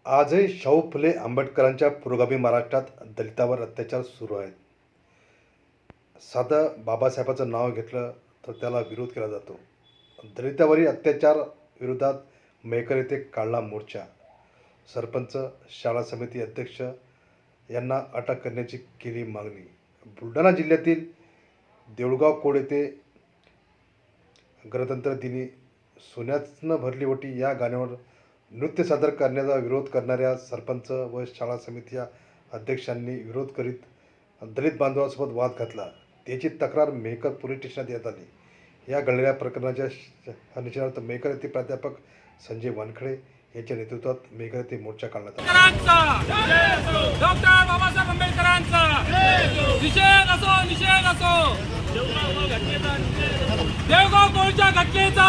आजही शाहू फुले आंबेडकरांच्या पुरोगामी महाराष्ट्रात दलितावर अत्याचार सुरू आहेत. साधं बाबासाहेबाचं नाव घेतलं तर त्याला विरोध केला जातो. दलितावरील अत्याचार विरोधात मेहकर येथे काढला मोर्चा. सरपंच, शाळा समिती अध्यक्ष यांना अटक करण्याची केली मागणी. बुलढाणा जिल्ह्यातील देऊळगाव कोड येथे गणतंत्र दिनी सोन्यानं भरली ओटी या गाण्यावर नृत्य सादर करण्याचा विरोध करणाऱ्या सरपंच व शाळा समिती अध्यक्षांनी विरोध करीत दलित बांधवांसोबत वाद घातला. त्याची तक्रार मेहकर पोलीस स्टेशनात देण्यात आली. या घडलेल्या प्रकरणाच्या निषेधार्थ मेहकर येथे प्राध्यापक संजय वानखडे यांच्या नेतृत्वात मेहकर येथे मोर्चा काढण्यात आला. डॉक्टर बाबासाहेब आंबेडकरांचा निषेध असो. देवगाव कोळच्या घटनेचा